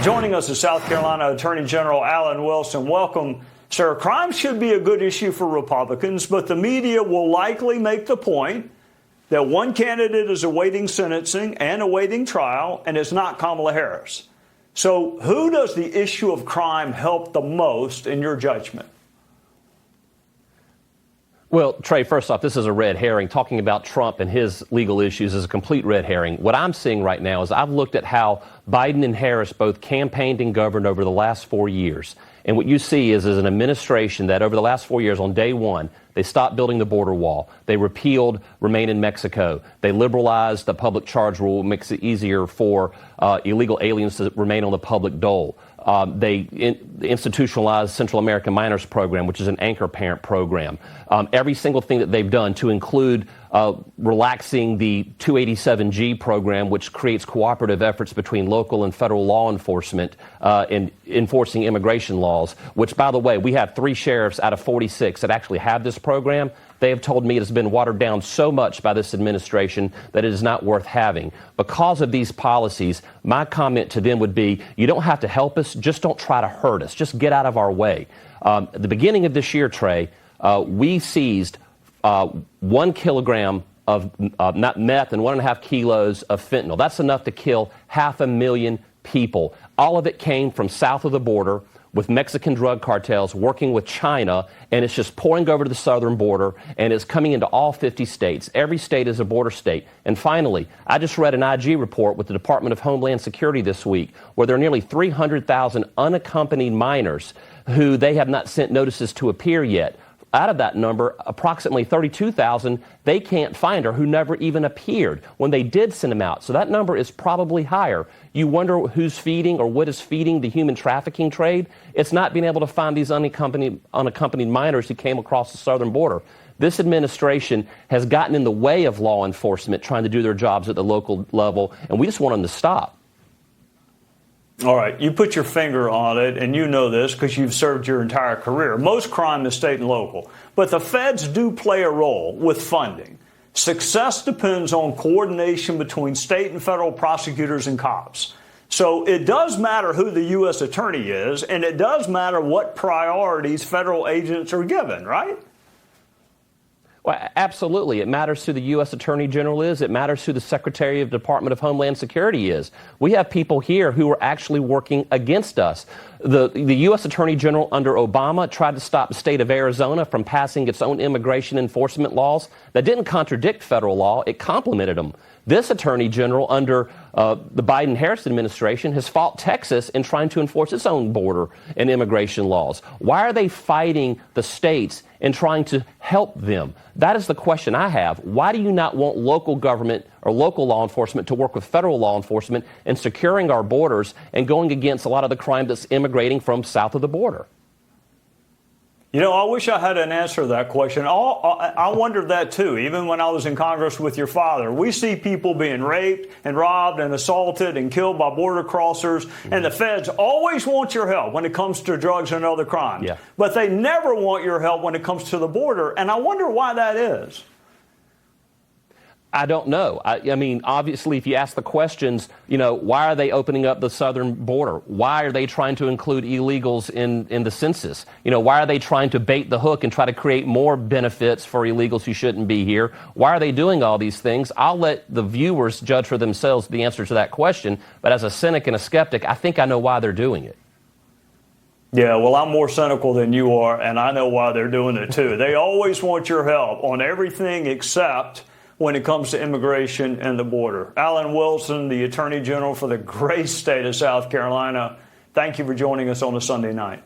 Joining us is South Carolina Attorney General Alan Wilson. Welcome, sir. Crime should be a good issue for Republicans, but the media will likely make the point that one candidate is awaiting sentencing and awaiting trial, and it's not Kamala Harris. So who does the issue of crime help the most in your judgment? Well, Trey, first off, this is a red herring. Talking about Trump and his legal issues is a complete red herring. What I'm seeing right now is I've looked at how Biden and Harris both campaigned and governed over the last 4 years. And what you see is an administration that over the last 4 years, on day one, they stopped building the border wall. They repealed Remain in Mexico. They liberalized the public charge rule, makes it easier for illegal aliens to remain on the public dole. They institutionalized Central American Minors Program, which is an anchor parent program. Every single thing that they've done to include relaxing the 287G program, which creates cooperative efforts between local and federal law enforcement in enforcing immigration laws, which, by the way, we have 3 sheriffs out of 46 that actually have this program. They have told me it has been watered down so much by this administration that it is not worth having. Because of these policies, my comment to them would be, you don't have to help us, just don't try to hurt us. Just get out of our way. At the beginning of this year, Trey, we seized 1 kilogram of meth and 1.5 kilos of fentanyl. That's enough to kill 500,000 people. All of it came from south of the border with Mexican drug cartels working with China, and it's just pouring over to the southern border, and it's coming into all 50 states. Every state is a border state. And finally, I just read an IG report with the Department of Homeland Security this week, where there are nearly 300,000 unaccompanied minors who they have not sent notices to appear yet. Out of that number, approximately 32,000 they can't find or who never even appeared when they did send them out. So that number is probably higher. You wonder who's feeding or what is feeding the human trafficking trade? It's not being able to find these unaccompanied minors who came across the southern border. This administration has gotten in the way of law enforcement trying to do their jobs at the local level, and we just want them to stop. All right, you put your finger on it, and you know this because you've served your entire career. Most crime is state and local, but the feds do play a role with funding. Success depends on coordination between state and federal prosecutors and cops. So it does matter who the U.S. attorney is, and it does matter what priorities federal agents are given, right? Well, absolutely. It matters who the U.S. Attorney General is. It matters who the Secretary of Department of Homeland Security is. We have people here who are actually working against us. The U.S. Attorney General under Obama tried to stop the state of Arizona from passing its own immigration enforcement laws that didn't contradict federal law. It complemented them. This Attorney General under the Biden-Harris administration has fought Texas in trying to enforce its own border and immigration laws. Why are they fighting the states and trying to help them? That is the question I have. Why do you not want local government or local law enforcement to work with federal law enforcement in securing our borders and going against a lot of the crime that's immigrating from south of the border? You know, I wish I had an answer to that question. I wondered that, too, even when I was in Congress with your father. We see people being raped and robbed and assaulted and killed by border crossers, and the feds always want your help when it comes to drugs and other crimes. Yeah. But they never want your help when it comes to the border, and I wonder why that is. I don't know. I mean, obviously, if you ask the questions, why are they opening up the southern border? Why are they trying to include illegals in the census? Why are they trying to bait the hook and try to create more benefits for illegals who shouldn't be here? Why are they doing all these things? I'll let the viewers judge for themselves the answer to that question. But as a cynic and a skeptic, I think I know why they're doing it. Yeah, well, I'm more cynical than you are, and I know why they're doing it, too. They always want your help on everything except when it comes to immigration and the border. Alan Wilson, the Attorney General for the great state of South Carolina, thank you for joining us on a Sunday night.